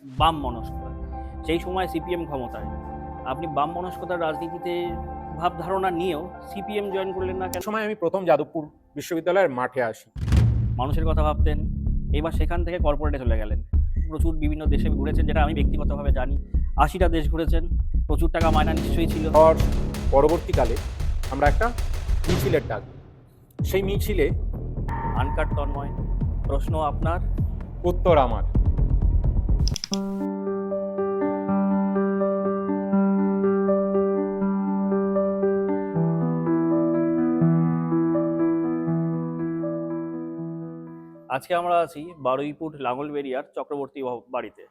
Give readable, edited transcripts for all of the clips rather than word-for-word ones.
বাম মনস্কতা। সেই সময় সিপিএম ক্ষমতায়। আপনি বাম মনস্কতার রাজনীতিতে ভাবধারণা নিয়েও সিপিএম জয়েন করলেন না কেন? সময় আমি প্রথম যাদবপুর বিশ্ববিদ্যালয়ের মাঠে আসি। মানুষের কথা ভাবতেন, এবার সেখান থেকে কর্পোরেটে চলে গেলেন। প্রচুর বিভিন্ন দেশে ঘুরেছেন, যেটা আমি ব্যক্তিগতভাবে জানি। ৮০টা দেশ ঘুরেছেন, প্রচুর টাকা মায়না নিশ্চয়ই ছিল। আর পরবর্তীকালে আমরা একটা মিছিলের ডাক দিই। সেই মিছিলে আনকাট তন্ময়, প্রশ্ন আপনার। উত্তর আমার। আজকে আমরা আছি বারুইপুর লাঙ্গলবেড়িয়ার চক্রবর্তী বাড়িতে।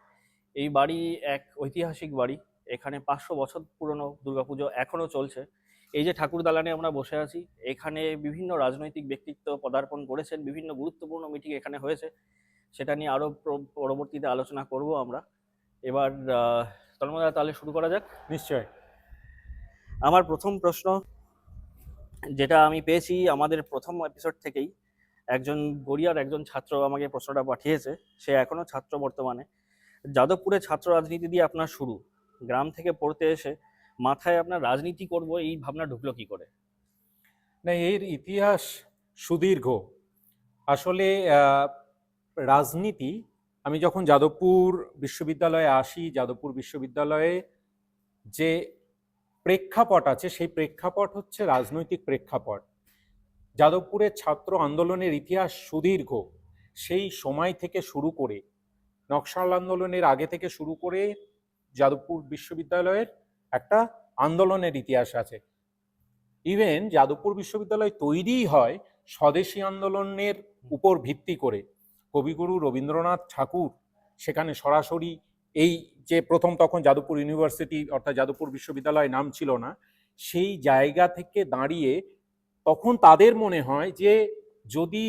এই বাড়ি এক ঐতিহাসিক বাড়ি। এখানে ৫০০ বছর পুরনো দুর্গাপুজো এখনো চলছে। এই যে ঠাকুর দালানে আমরা বসে আছি, এখানে বিভিন্ন রাজনৈতিক ব্যক্তিত্ব পদার্পণ করেছেন, বিভিন্ন গুরুত্বপূর্ণ মিটিং এখানে হয়েছে। সেটা নিয়ে আরো পরবর্তীতে আলোচনা করব আমরা। এবার তন্ময়দা, তাহলে শুরু করা যাক। নিশ্চয়। আমার প্রথম প্রশ্ন, যেটা আমি পেয়েছি আমাদের প্রথম এপিসোড থেকেই, একজন গড়িয়ার একজন ছাত্র আমাকে প্রশ্নটা পাঠিয়েছে। সে এখনো ছাত্র বর্তমানে। যাদবপুরে ছাত্র রাজনীতি দিয়ে আপনার শুরু, গ্রাম থেকে পড়তে এসে মাথায় আপনার রাজনীতি করব এই ভাবনা ঢুকলো কি করে? না, এর ইতিহাস সুদীর্ঘ। আসলে রাজনীতি, আমি যখন যাদবপুর বিশ্ববিদ্যালয়ে আসি, যাদবপুর বিশ্ববিদ্যালয়ে যে প্রেক্ষাপট আছে সেই প্রেক্ষাপট হচ্ছে রাজনৈতিক প্রেক্ষাপট। যাদবপুরের ছাত্র আন্দোলনের ইতিহাস সুদীর্ঘ। সেই সময় থেকে শুরু করে, নকশাল আন্দোলনের আগে থেকে শুরু করে যাদবপুর বিশ্ববিদ্যালয়ের একটা আন্দোলনের ইতিহাস আছে। ইভেন যাদবপুর বিশ্ববিদ্যালয় তৈরি হয় স্বদেশী আন্দোলনের উপর ভিত্তি করে। কবিগুরু রবীন্দ্রনাথ ঠাকুর সেখানে সরাসরি, এই যে প্রথম তখন যাদবপুর ইউনিভার্সিটি অর্থাৎ যাদবপুর বিশ্ববিদ্যালয় নাম ছিল না, সেই জায়গা থেকে দাঁড়িয়ে তখন তাদের মনে হয় যে যদি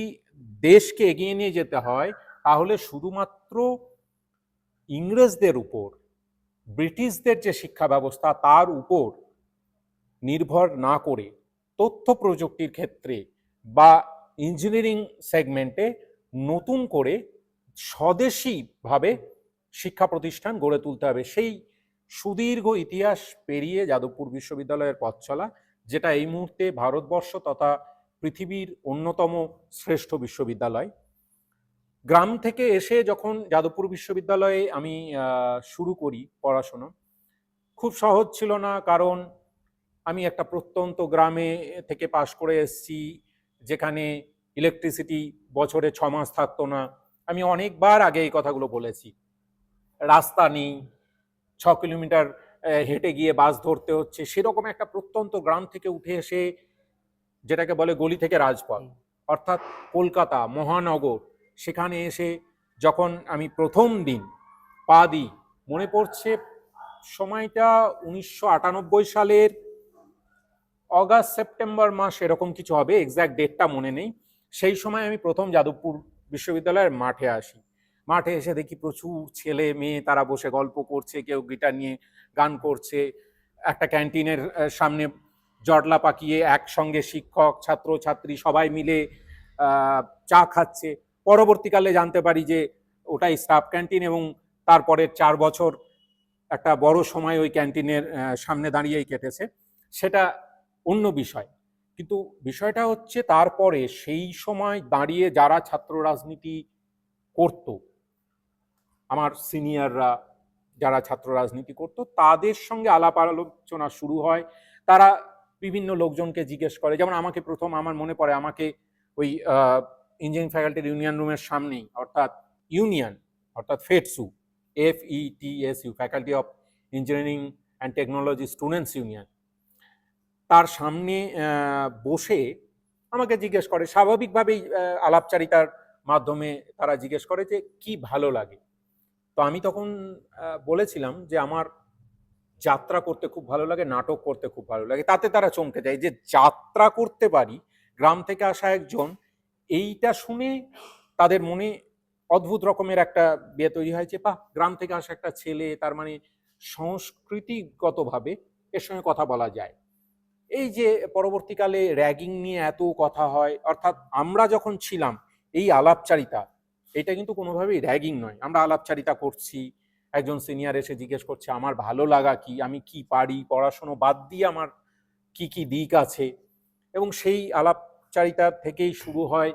দেশকে এগিয়ে নিয়ে যেতে হয় তাহলে শুধুমাত্র ইংরেজদের উপর, ব্রিটিশদের যে শিক্ষা ব্যবস্থা তার উপর নির্ভর না করে তথ্য প্রযুক্তির ক্ষেত্রে বা ইঞ্জিনিয়ারিং সেগমেন্টে নতুন করে স্বদেশীভাবে শিক্ষা প্রতিষ্ঠান গড়ে তুলতে হবে। সেই সুদীর্ঘ ইতিহাস পেরিয়ে যাদবপুর বিশ্ববিদ্যালয়ের পথ চলা, যেটা এই মুহূর্তে ভারতবর্ষ তথা পৃথিবীর অন্যতম শ্রেষ্ঠ বিশ্ববিদ্যালয়। গ্রাম থেকে এসে যখন যাদবপুর বিশ্ববিদ্যালয়ে আমি শুরু করি পড়াশোনা, খুব সহজ ছিল না, কারণ আমি একটা প্রত্যন্ত গ্রামে থেকে পাশ করে এসেছি, যেখানে ইলেকট্রিসিটি বছরে ৬ মাস থাকতো না। আমি অনেকবার আগে এই কথাগুলো বলেছি। রাস্তা নেই, ৬ কিলোমিটার হেঁটে গিয়ে বাস ধরতে হচ্ছে। সেরকম একটা প্রত্যন্ত গ্রাম থেকে উঠে এসে, যেটাকে বলে গলি থেকে রাজপথ, অর্থাৎ কলকাতা মহানগর, সেখানে এসে যখন আমি প্রথম দিন পা দিই, মনে পড়ছে সময়টা ১৯৯৮ সালের অগাস্ট সেপ্টেম্বর মাস এরকম কিছু হবে, এক্স্যাক্ট ডেটটা মনে নেই। সেই সময় আমি প্রথম যাদবপুর বিশ্ববিদ্যালয়ের মাঠে আসি। মাঠে এসে দেখি প্রচুর ছেলে মেয়ে, তারা বসে গল্প করছে, কেউ গিটার নিয়ে গান করছে। একটা ক্যান্টিনের সামনে জটলা পাকিয়ে একসঙ্গে শিক্ষক ছাত্র ছাত্রী সবাই মিলে চা খাচ্ছে। পরবর্তীকালে জানতে পারি যে ওটাই স্টাফ ক্যান্টিন, এবং তারপরের ৪ বছর একটা বড় সময় ওই ক্যান্টিনের সামনে দাঁড়িয়েই কেটেছে। সেটা অন্য বিষয়। কিন্তু বিষয়টা হচ্ছে তারপরে সেই সময় দাঁড়িয়ে যারা ছাত্র রাজনীতি করত, আমার সিনিয়ররা যারা ছাত্র রাজনীতি করত, তাদের সঙ্গে আলাপ আলোচনা শুরু হয়। তারা বিভিন্ন লোকজনকে জিজ্ঞেস করে, যেমন আমাকে প্রথম আমার মনে পড়ে, আমাকে ওই ইঞ্জিনিয়ারিং ফ্যাকাল্টির ইউনিয়ন রুমের সামনেই, অর্থাৎ ফেটসু, FETSU, faculty of engineering and technology students union, তার সামনে বসে আমাকে জিজ্ঞেস করে, স্বাভাবিকভাবেই আলাপচারিতার মাধ্যমে তারা জিজ্ঞেস করে যে কি ভালো লাগে। তো আমি তখন বলেছিলাম যে আমার যাত্রা করতে খুব ভালো লাগে, নাটক করতে খুব ভালো লাগে। তাতে তারা চমকে যায় যে যাত্রা করতে পারি, গ্রাম থেকে আসা একজন। এইটা শুনে তাদের মনে অদ্ভুত রকমের একটা বিয়ে তৈরি হয় যে বাহ, গ্রাম থেকে আসা একটা ছেলে, তার মানে সংস্কৃতিগতভাবে এর সঙ্গে কথা বলা যায়। এই যে পরবর্তীকালে র্যাগিং নিয়ে এত কথা হয়, অর্থাৎ আমরা যখন ছিলাম এই আলাপচারিতা, এটা কিন্তু কোনোভাবেই র্যাগিং নয়, আমরা আলাপচারিতা করছি, একজন সিনিয়র এসে জিজ্ঞেস করছে আমার ভালো লাগা কি, আমি কি পারি, পড়াশুনো বাদ দিয়ে আমার কি কি দিক আছে, এবং সেই আলাপচারিতা থেকেই শুরু হয়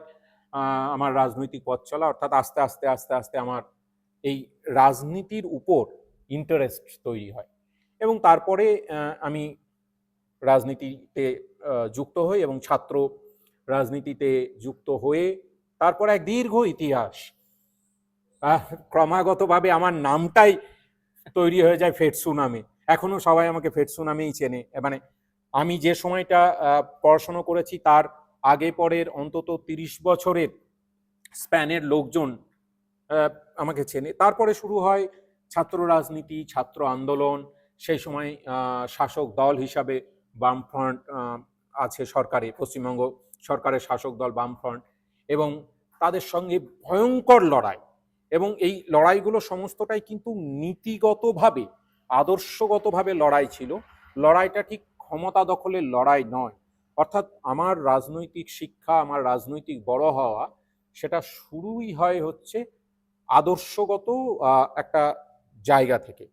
আমার রাজনৈতিক পথ চলা। অর্থাৎ আস্তে আস্তে আস্তে আস্তে আমার এই রাজনীতির উপর ইন্টারেস্ট তৈরি হয়, এবং তারপরে আমি রাজনীতিতে যুক্ত হই এবং ছাত্র রাজনীতিতে যুক্ত হয়ে তারপরে এক দীর্ঘ ইতিহাস। ক্রমাগতভাবে আমার নামটাই তৈরি হয়ে যায় ফেটসু নামে। এখনো সবাই আমাকে ফেটসু নামেই চেনে। মানে আমি যে সময়টা পড়াশোনা করেছি তার আগে পরের অন্তত 30 বছরের স্প্যানের লোকজন আমাকে চেনে। তারপরে শুরু হয় ছাত্র রাজনীতি, ছাত্র আন্দোলন। সেই সময় শাসক দল হিসাবে বামফ্রন্ট আছে সরকারে, পশ্চিমবঙ্গ সরকারের শাসক দল বামফ্রন্ট, এবং তাদের সঙ্গে ভয়ঙ্কর লড়াই। এবং এই লড়াইগুলো সমস্তটাই কিন্তু নীতিগতভাবে, আদর্শগতভাবে লড়াই ছিল। লড়াইটা ঠিক ক্ষমতা দখলের লড়াই নয়। অর্থাৎ আমার রাজনৈতিক শিক্ষা, আমার রাজনৈতিক বড় হওয়া, সেটা শুরুই হয় হচ্ছে আদর্শগত একটা জায়গা থেকে।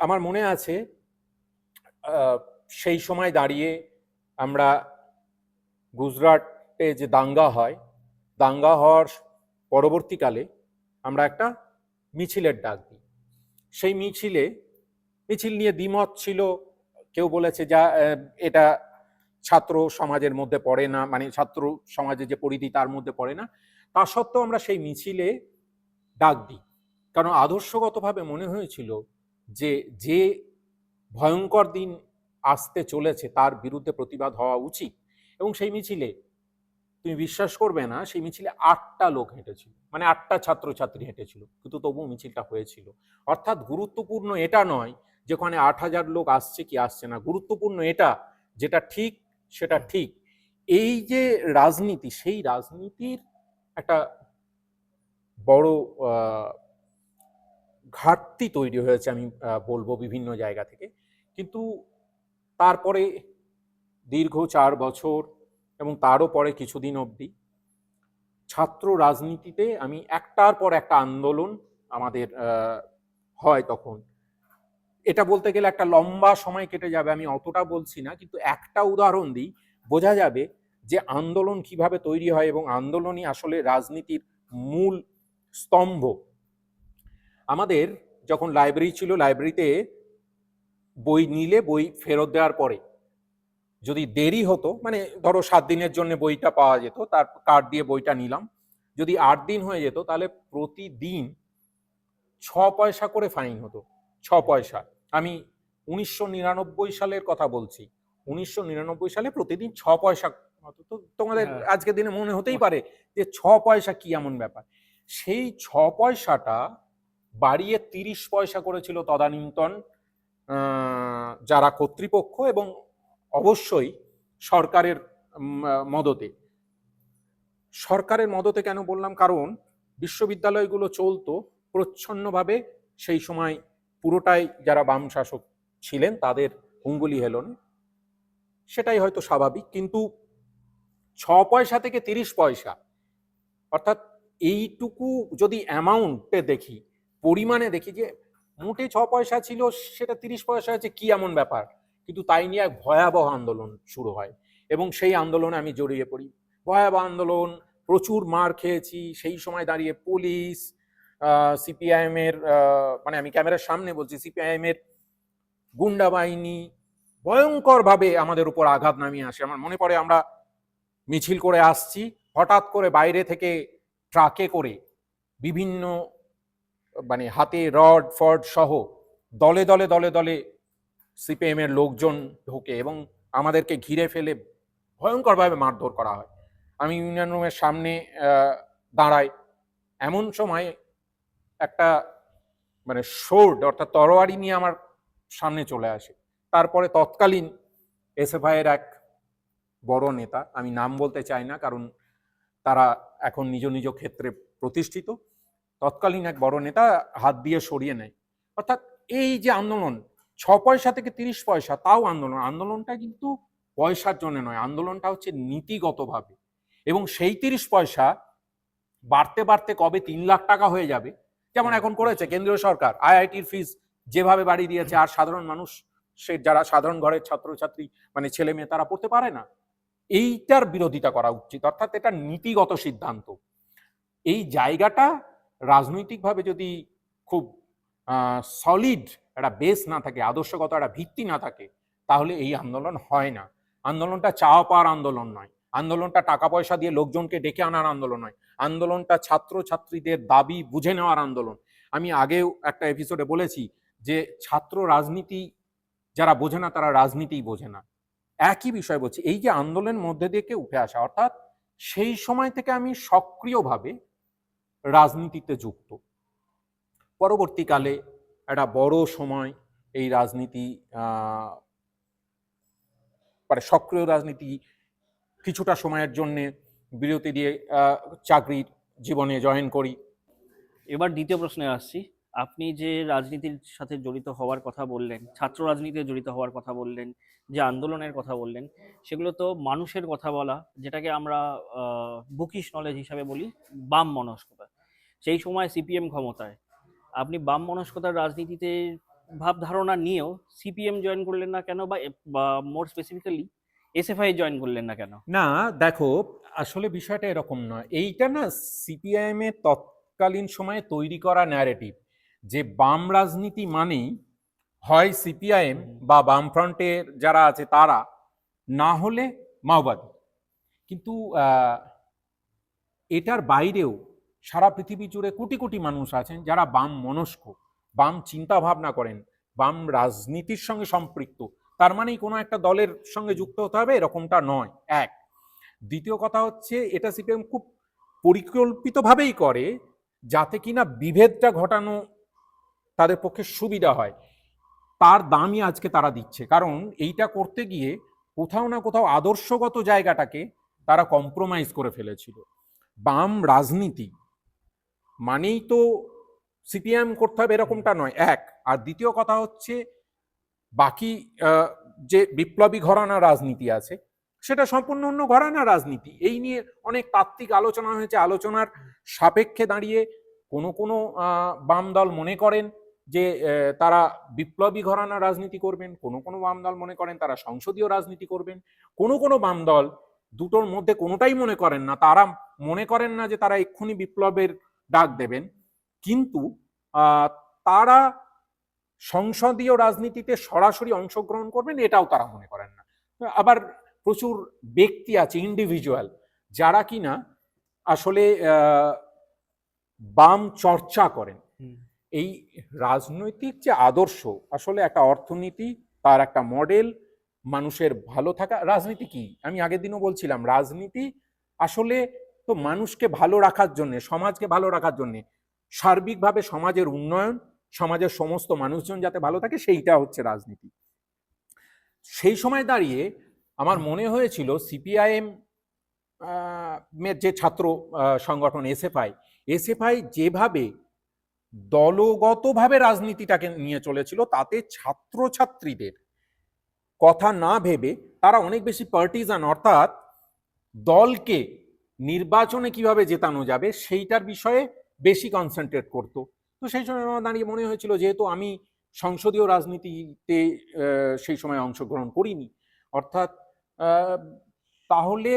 আমার মনে আছে সেই সময় দাঁড়িয়ে আমরা গুজরাটে যে দাঙ্গা হয়, দাঙ্গা হওয়ার পরবর্তীকালে আমরা একটা মিছিলের ডাক দিই। সেই মিছিল নিয়ে দ্বিমত ছিল। কেউ বলেছে যা এটা ছাত্র সমাজের মধ্যে পড়ে না, মানে ছাত্র সমাজের যে পরিধি তার মধ্যে পড়ে না। তা সত্ত্বেও আমরা সেই মিছিলে ডাক দিই, কারণ আদর্শগতভাবে মনে হয়েছিল যে যে ভয়ঙ্কর দিন আসতে চলেছে তার বিরুদ্ধে প্রতিবাদ হওয়া উচিত। এবং সেই মিছিলে তুমি বিশ্বাস করবে না, সেই মিছিলে 8টা লোক হেঁটেছিল, মানে 8টা ছাত্রছাত্রী হেঁটেছিল, কিন্তু তবুও মিছিলটা হয়েছিল। অর্থাৎ গুরুত্বপূর্ণ এটা নয় যে ওখানে 8,000 লোক আসছে কি আসছে না, গুরুত্বপূর্ণ এটা যেটা ঠিক সেটা ঠিক। এই যে রাজনীতি, সেই রাজনীতির একটা বড় ঘাটতি তৈরি হয়েছে, আমি বলবো বিভিন্ন জায়গা থেকে। কিন্তু তারপরে দীর্ঘ 4 বছর এবং তারও পরে কিছুদিন অবধি ছাত্র রাজনীতিতে আমি একটার পর একটা আন্দোলন আমাদের হয়। তখন এটা বলতে গেলে একটা লম্বা সময় কেটে যাবে, আমি অতটা বলছি না, কিন্তু একটা উদাহরণ দিই, বোঝা যাবে যে আন্দোলন কিভাবে তৈরি হয় এবং আন্দোলনই আসলে রাজনীতির মূল স্তম্ভ। আমাদের যখন লাইব্রেরি ছিল, লাইব্রেরিতে বই নিলে বই ফেরত দেওয়ার পরে যদি দেরি হতো, মানে ধরো 7 দিনের জন্য বইটা পাওয়া যেত, তার কার্ড দিয়ে বইটা নিলাম, যদি 8 দিন হয়ে যেত তাহলে প্রতিদিন 6 পয়সা করে ফাইন হতো। 6 পয়সা। আমি 1999 সালের কথা বলছি। 1999 সালে প্রতিদিন 6 পয়সা হতো। তো তোমাদের আজকের দিনে মনে হতেই পারে যে 6 পয়সা কি এমন ব্যাপার। সেই 6 পয়সাটা বাড়িয়ে 30 পয়সা করেছিল তদানীন্তন যারা কর্তৃপক্ষ, এবং অবশ্যই সরকারের মদতে। সরকারের মদতে কেন বললাম, কারণ বিশ্ববিদ্যালয়গুলো চলতো প্রচ্ছন্নভাবে। সেই সময় পুরোটাই যারা বাম শাসক ছিলেন তাদের অঙ্গুলি হেলন, সেটাই হয়তো স্বাভাবিক। কিন্তু 6 পয়সা থেকে 30 পয়সা, অর্থাৎ এইটুকু যদি অ্যামাউন্টে দেখি, পরিমাণে দেখি যে মোটে 6 পয়সা ছিল, সেটা 30 পয়সা আছে, কি এমন ব্যাপার। কিন্তু তাই নিয়ে এক ভয়াবহ আন্দোলন শুরু হয় এবং সেই আন্দোলনে আমি জড়িয়ে পড়ি। ভয়াবহ আন্দোলন, প্রচুর মার খেয়েছি। সেই সময় দাঁড়িয়ে পুলিশ, সিপিআইএম এর, মানে আমি ক্যামেরার সামনে বলছি, সিপিআইএম এর গুন্ডা বাহিনী ভয়ঙ্করভাবে আমাদের উপর আঘাত নামিয়ে আসে। আমার মনে পড়ে আমরা মিছিল করে আসছি, হঠাৎ করে বাইরে থেকে ট্রাকে করে বিভিন্ন, মানে হাতে রড ফড সহ দলে দলে দলে দলে সিপিএম এর লোকজন ঢোকে এবং আমাদেরকে ঘিরে ফেলে ভয়ঙ্করভাবে মারধর করা হয়। আমি ইউনিয়ন রুমের সামনে দাঁড়াই। এমন সময় একটা, মানে সোর্ড অর্থাৎ তরোয়ারি নিয়ে আমার সামনে চলে আসে। তারপরে তৎকালীন এসএফআই এর এক বড় নেতা, আমি নাম বলতে চাই না কারণ তারা এখন নিজ নিজ ক্ষেত্রে প্রতিষ্ঠিত, তৎকালীন এক বড় নেতা হাত দিয়ে সরিয়ে নেয়। অর্থাৎ এই যে আন্দোলন 6 পয়সা থেকে 30 পয়সা, তাও আন্দোলন, আন্দোলনটা কিন্তু পয়সার জন্য নয়, আন্দোলনটা হচ্ছে নীতিগতভাবে। এবং সেই 30 পয়সা বাড়তে বাড়তে কবে 3 লাখ টাকা হয়ে যাবে যেমন এখন করেছে কেন্দ্রীয় সরকার, আইআইটির ফিস যেভাবে বাড়িয়ে দিয়েছে, আর সাধারণ মানুষ, সে যারা সাধারণ ঘরের ছাত্রছাত্রী মানে ছেলে মেয়ে, তারা পড়তে পারে না। এইটার বিরোধিতা করা উচিত, অর্থাৎ এটা নীতিগত সিদ্ধান্ত। এই জায়গাটা রাজনৈতিকভাবে যদি খুব সলিড একটা বেস না থাকে, আদর্শগত একটা ভিত্তি না থাকে, তাহলে এই আন্দোলন হয় না। আন্দোলনটা চাওয়া পাওয়ার আন্দোলন নয়, আন্দোলনটা টাকা পয়সা দিয়ে লোকজনকে ডেকে আনার আন্দোলন নয়, আন্দোলনটা ছাত্র ছাত্রীদের দাবি বুঝে নেওয়ার আন্দোলন। আমি আগেও একটা এপিসোডে বলেছি যে ছাত্র রাজনীতি যারা বোঝে না তারা রাজনীতিই বোঝে না। একই বিষয় বলছি, এই যে আন্দোলনের মধ্যে দিয়ে উঠে আসা, অর্থাৎ সেই সময় থেকে আমি সক্রিয়ভাবে রাজনীতিতে যুক্ত। পরবর্তীকালে একটা বড় সময় এই রাজনীতি মানে সক্রিয় রাজনীতি কিছুটা সময়ের জন্য বিরতি দিয়ে চাকরির জীবনে জয়েন করি। এবার দ্বিতীয় প্রশ্নে আসছি। আপনি যে রাজনীতির সাথে জড়িত হওয়ার কথা বললেন, ছাত্র রাজনীতিতে জড়িত হওয়ার কথা বললেন, যে আন্দোলনের কথা বললেন, সেগুলো তো মানুষের কথা বলা, যেটাকে আমরা বুকিশ নলেজ হিসাবে বলি বাম মনস্কতা। সেই সময় সিপিএম ক্ষমতায়, আপনি বাম মনস্কতার রাজনীতিতে ভাবধারণা নিয়েও সিপিএম জয়েন করলেন না কেন, বা মোর স্পেসিফিক্যালি এসএফআই জয়েন করলেন না কেন? না দেখো, আসলে বিষয়টা এরকম নয়। এইটা না সিপিআইএম এর তৎকালীন সময়ে তৈরি করা ন্যারেটিভ, যে বাম রাজনীতি মানেই হয় সিপিআইএম বা বামফ্রন্টের যারা আছে তারা, না হলে মাওবাদী। কিন্তু এটার বাইরেও সারা পৃথিবী জুড়ে কোটি কোটি মানুষ আছেন যারা বাম মনস্ক, বাম চিন্তা ভাবনা করেন, বাম রাজনীতির সঙ্গে সম্পৃক্ত। তার মানেই কোনো একটা দলের সঙ্গে যুক্ত হতে হবে এরকমটা নয়, এক। দ্বিতীয় কথা হচ্ছে, এটা সিপিএম খুব পরিকল্পিতভাবেই করে যাতে কিনা বিভেদটা ঘটানো তাদের পক্ষে সুবিধা হয়। তার দামই আজকে তারা দিচ্ছে, কারণ এইটা করতে গিয়ে কোথাও না কোথাও আদর্শগত জায়গাটাকে তারা কম্প্রোমাইজ করে ফেলেছিল। বাম রাজনীতি মানেই তো সিপিএম করতে হবে এরকমটা নয়, এক। আর দ্বিতীয় কথা হচ্ছে, বাকি যে বিপ্লবী ঘরানা রাজনীতি আছে সেটা সম্পূর্ণ অন্য ঘরানা রাজনীতি। এই নিয়ে অনেক তাত্ত্বিক আলোচনা হয়েছে। আলোচনার সাপেক্ষে দাঁড়িয়ে কোনো কোনো বাম দল মনে করেন যে তারা বিপ্লবী ঘরানা রাজনীতি করবেন, কোনো কোনো বাম দল মনে করেন তারা সংসদীয় রাজনীতি করবেন, কোনো কোনো বাম দল দুটোর মধ্যে কোনোটাই মনে করেন না। তারা মনে করেন না যে তারা এক্ষুনি বিপ্লবের ডাক দেবেন, কিন্তু তারা সংসদীয় রাজনীতিতে সরাসরি অংশগ্রহণ করবেন এটাও তারা মনে করেন না। আবার প্রচুর ব্যক্তি আছে, ইন্ডিভিজুয়াল, যারা কিনা আসলে বাম চর্চা করেন। এই রাজনৈতিক যে আদর্শ, আসলে একটা অর্থনীতি, তার একটা মডেল, মানুষের ভালো থাকা। রাজনীতি কি, আমি আগের দিনও বলছিলাম, রাজনীতি আসলে তো মানুষকে ভালো রাখার জন্য, সমাজকে ভালো রাখার জন্য, সার্বিকভাবে সমাজের উন্নয়ন, সমাজের সমস্ত মানুষজন যাতে ভালো থাকে, সেইটা হচ্ছে রাজনীতি। সেই সময় দাঁড়িয়ে আমার মনে হয়েছিল সিপিআইএম যে ছাত্র সংগঠন এসএফআই যেভাবে দলগতভাবে রাজনীতিটাকে নিয়ে চলেছিল, তাতে ছাত্রছাত্রীদের কথা না ভেবে তারা অনেক বেশি পার্টিজান, অর্থাৎ দলকে নির্বাচনে কিভাবে জেতানো যাবে সেইটার বিষয়ে বেশি কনসেন্ট্রেট করতো। তো সেই সময় আমার দাঁড়িয়ে মনে হয়েছিল, যেহেতু আমি সংসদীয় রাজনীতিতে সেই সময় অংশগ্রহণ করিনি, অর্থাৎ তাহলে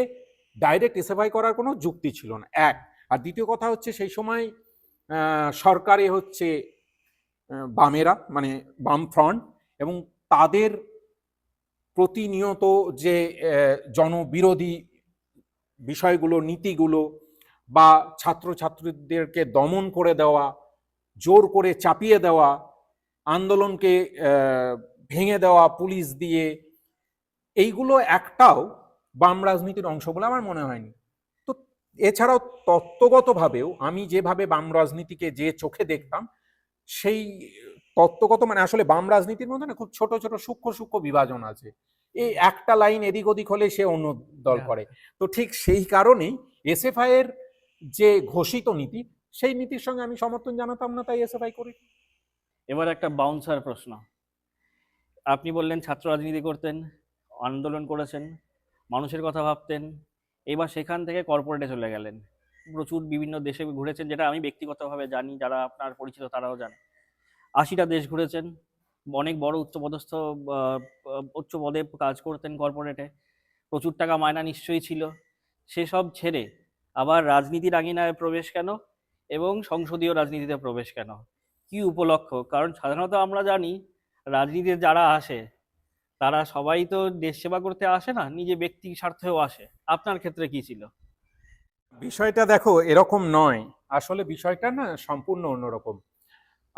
ডাইরেক্ট এসএফআই করার কোনো যুক্তি ছিল না, এক। আর দ্বিতীয় কথা হচ্ছে, সেই সময় সরকারে হচ্ছে বামেরা, মানে বাম ফ্রন্ট, এবং তাদের প্রতিনিয়ত যে জনবিরোধী বিষয়গুলো, নীতিগুলো, বা ছাত্রছাত্রীদেরকে দমন করে দেওয়া, জোর করে চাপিয়ে দেওয়া, আন্দোলনকে ভেঙে দেওয়া পুলিশ দিয়ে, এইগুলো একটাও বাম রাজনীতির অংশ বলে আমার মনে হয়নি। তো এছাড়াও তত্ত্বগতভাবেও আমি যেভাবে বাম রাজনীতিকে যে চোখে দেখতাম, সেই তত্ত্বগত মানে আসলে বাম রাজনীতির মধ্যে না খুব ছোট ছোট সূক্ষ্ম সূক্ষ্ম বিভাজন আছে। এই একটা লাইন এদিক ওদিক হলে সে অন্য দল করে। তো ঠিক সেই কারণেই এসএফআই এর যে ঘোষিত নীতি, সেই নীতির সঙ্গে আমি সমর্থন জানাতাম না, তাই এসএফআই করি। এবার একটা বাউন্সার প্রশ্ন। আপনি বললেন ছাত্র রাজনীতি করতেন, আন্দোলন করেছেন, মানুষের কথা ভাবতেন, এবার সেখান থেকে কর্পোরেটে চলে গেলেন। প্রচুর বিভিন্ন দেশে ঘুরেছেন, যেটা আমি ব্যক্তিগতভাবে জানি, যারা আপনার পরিচিত তারাও জানে। 80টা দেশ ঘুরেছেন, অনেক বড় উচ্চপদস্থ উচ্চ পদে কাজ করতেন কর্পোরেটে, প্রচুর টাকা মায়না নিশ্চয়ই ছিল। সেসব ছেড়ে আবার রাজনীতির আঙিনায় প্রবেশ কেন, এবং সংসদীয় রাজনীতিতে প্রবেশ কেন? কি উপলক্ষ? কারণ সাধারণত আমরা জানি রাজনীতিতে যারা আসে তারা সবাই তো দেশ সেবা করতে আসে না, নিজে ব্যক্তি স্বার্থেও আসে। আপনার ক্ষেত্রে কি ছিল? বিষয়টা দেখো এরকম নয়, আসলে বিষয়টা না সম্পূর্ণ অন্যরকম।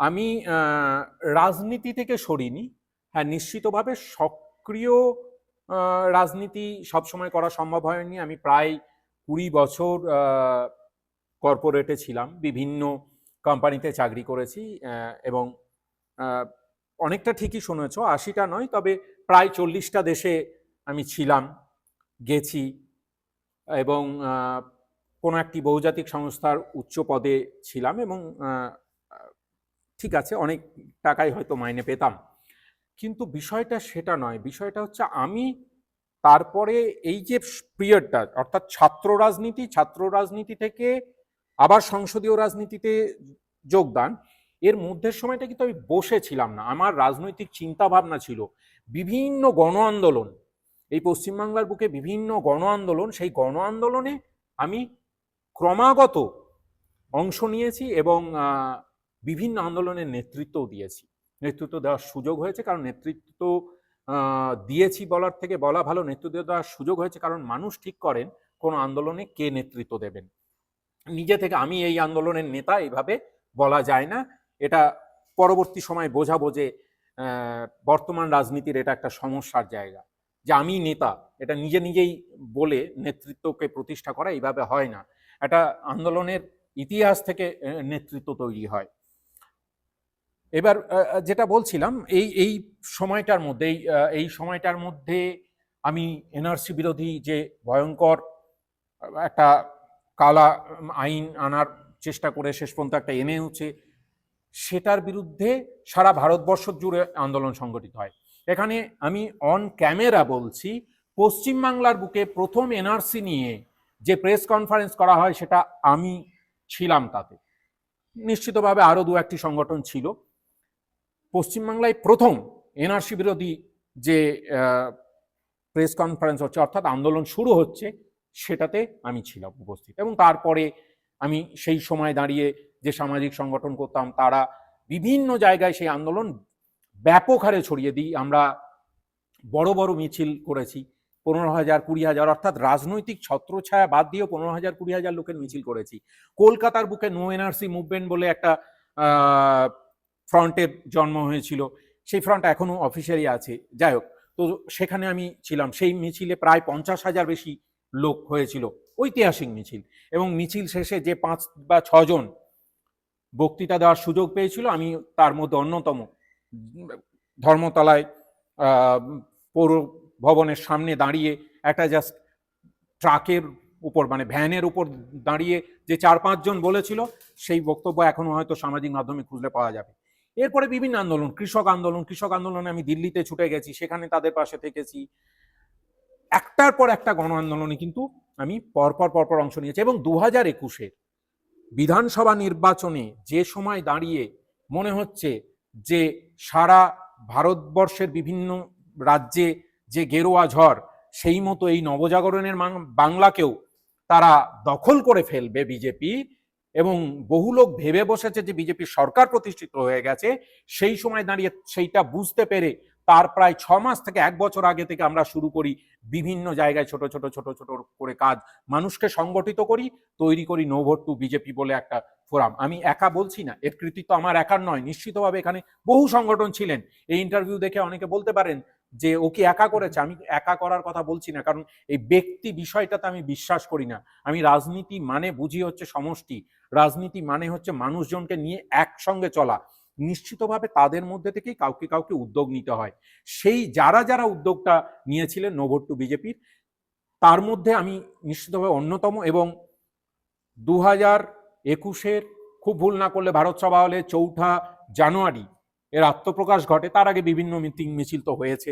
আমি রাজনীতি থেকে সরিনি। হ্যাঁ, নিশ্চিতভাবে সক্রিয় রাজনীতি সবসময় করা সম্ভব হয়নি। আমি প্রায় 20 বছর কর্পোরেটে ছিলাম, বিভিন্ন কোম্পানিতে চাকরি করেছি, এবং অনেকটা ঠিকই শুনেছ, 80টা নয়, তবে প্রায় 40টা দেশে আমি ছিলাম, গেছি, এবং কোনো একটি বহুজাতিক সংস্থার উচ্চ পদে ছিলাম, এবং ঠিক আছে, অনেক টাকাই হয়তো মাইনে পেতাম। কিন্তু বিষয়টা সেটা নয়, বিষয়টা হচ্ছে আমি তারপরে এই যে পিরিয়ডটা, অর্থাৎ ছাত্র রাজনীতি থেকে আবার সংসদীয় রাজনীতিতে যোগদান, এর মধ্যের সময়টা কিন্তু আমি বসেছিলাম না। আমার রাজনৈতিক চিন্তা ভাবনা ছিল বিভিন্ন গণ আন্দোলন, এই পশ্চিমবাংলার বুকে বিভিন্ন গণ আন্দোলন, সেই গণ আন্দোলনে আমি ক্রমাগত অংশ নিয়েছি, এবং বিভিন্ন আন্দোলনের নেতৃত্বও দিয়েছি। নেতৃত্ব দেওয়ার সুযোগ হয়েছে, কারণ নেতৃত্ব দিয়েছি বলার থেকে বলা ভালো, নেতৃত্ব দেওয়ার সুযোগ হয়েছে কারণ মানুষ ঠিক করেন কোন আন্দোলনে কে নেতৃত্ব দেবেন। নিজে থেকে আমি এই আন্দোলনের নেতা এইভাবে বলা যায় না। এটা পরবর্তী সময় বোঝাবো যে বর্তমান রাজনীতির এটা একটা সমস্যার জায়গা, যে আমি নেতা, এটা নিজে নিজেই বলে নেতৃত্বকে প্রতিষ্ঠা করা এইভাবে হয় না। একটা আন্দোলনের ইতিহাস থেকে নেতৃত্ব তৈরি হয়। এবার যেটা বলছিলাম, এই সময়টার মধ্যে এই সময়টার মধ্যে আমি এনআরসি বিরোধী যে ভয়ঙ্কর একটা কালা আইন আনার চেষ্টা করে শেষ পর্যন্ত একটা এনে হচ্ছে, সেটার বিরুদ্ধে সারা ভারতবর্ষ জুড়ে আন্দোলন সংগঠিত হয়। এখানে আমি অন ক্যামেরা বলছি, পশ্চিমবাংলার বুকে প্রথম এনআরসি নিয়ে যে প্রেস কনফারেন্স করা হয় সেটা আমি ছিলাম তাতে। নিশ্চিতভাবে আরো দু একটি সংগঠন ছিল। পশ্চিমবাংলায় প্রথম এনআরসি বিরোধী যে প্রেস কনফারেন্স হচ্ছে, অর্থাৎ আন্দোলন শুরু হচ্ছে, সেটাতে আমি ছিলাম উপস্থিত। এবং তারপরে আমি সেই সময় দাঁড়িয়ে যে সামাজিক সংগঠন করতাম, তারা বিভিন্ন জায়গায় সেই আন্দোলন ব্যাপক হারে ছড়িয়ে দিই। আমরা বড় বড় মিছিল করেছি, 15,000 20,000, অর্থাৎ রাজনৈতিক ছত্রছায়া বাদ দিয়েও 15,000 20,000 লোকের মিছিল করেছি। কলকাতার বুকে নো এনআরসি মুভমেন্ট বলে একটা ফ্রন্টের জন্ম হয়েছিল, সেই ফ্রন্ট এখনো অফিসিয়ালি আছে। যাই হোক, তো সেখানে আমি ছিলাম। সেই মিছিলে প্রায় 50,000 বেশি লোক হয়েছিল, ঐতিহাসিক মিছিল। এবং মিছিল শেষে যে 5 বা 6 জন বক্তৃতা দেওয়ার সুযোগ পেয়েছিল, আমি তার মধ্যে অন্যতম। ধর্মতলায় পৌর ভবনের সামনে দাঁড়িয়ে একটা জাস্ট ট্রাকের উপর, মানে ভ্যানের উপর দাঁড়িয়ে যে 4-5 জন বলেছিল, সেই বক্তব্য এখনো হয়তো সামাজিক মাধ্যমে খুঁজলে পাওয়া যাবে। এরপরে বিভিন্ন আন্দোলন, কৃষক আন্দোলনে আমি দিল্লিতে ছুটে গেছি, সেখানে তাদের পাশে থেকেছি। একটার পর একটা গণ আন্দোলনে কিন্তু আমি পরপর অংশ নিয়েছি। এবং 2021-এর বিধানসভা নির্বাচনে যে সময় দাঁড়িয়ে মনে হচ্ছে যে সারা ভারতবর্ষের বিভিন্ন রাজ্যে যে গেরুয়া ঝড়, সেই মতো এই নবজাগরণের বাংলাকেও তারা দখল করে ফেলবে বিজেপি, এবং বহু লোক ভেবে বসেছে যে বিজেপির সরকার প্রতিষ্ঠিত হয়ে গেছে, সেই সময় দাঁড়িয়ে সেইটা বুঝতে পেরে তার প্রায় 6 মাস থেকে 1 বছর আগে থেকে আমরা শুরু করি বিভিন্ন জায়গায় ছোট ছোট করে কাজ, মানুষকে সংগঠিত করি, তৈরি করি নো ভোট টু বিজেপি বলে একটা ফোরাম। আমি একা বলছি না, এর কৃতিত্ব আমার একার নয়, নিশ্চিতভাবে এখানে বহু সংগঠন ছিলেন। এই ইন্টারভিউ দেখে অনেকে বলতে পারেন যে ও কি একা করেছে। আমি একা করার কথা বলছি না, কারণ এই ব্যক্তি বিষয়টাতে আমি বিশ্বাস করি না। আমি রাজনীতি মানে বুঝি হচ্ছে সমষ্টি, রাজনীতি মানে হচ্ছে মানুষজনকে নিয়ে একসঙ্গে চলা। নিশ্চিতভাবে তাদের মধ্যে থেকেই কাউকে উদ্যোগ নিতে হয়। সেই যারা উদ্যোগটা নিয়েছিলেন নো ভোট টু বিজেপির, তার মধ্যে আমি নিশ্চিতভাবে অন্যতম। এবং 2021-এর, খুব ভুল না করলে ভারত সভা হলে 4 জানুয়ারি এর আত্মপ্রকাশ ঘটে। তার আগে বিভিন্ন মিটিং মিছিল তো হয়েছে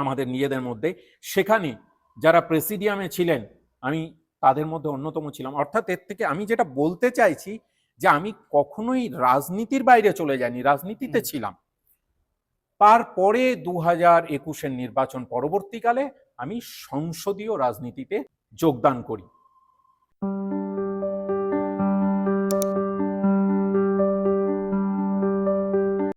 আমাদের নিজেদের মধ্যে। সেখানে যারা প্রেসিডিয়ামে ছিলেন, আমি তাদের মধ্যে অন্যতম ছিলাম। অর্থাৎ এর থেকে আমি যেটা বলতে চাইছি যে আমি কখনোই রাজনীতির বাইরে চলে যাইনি, রাজনীতিতে হুম। ছিলাম। তারপরে 2021-এর নির্বাচন পরবর্তীকালে আমি সংসদীয় রাজনীতিতে যোগদান করি।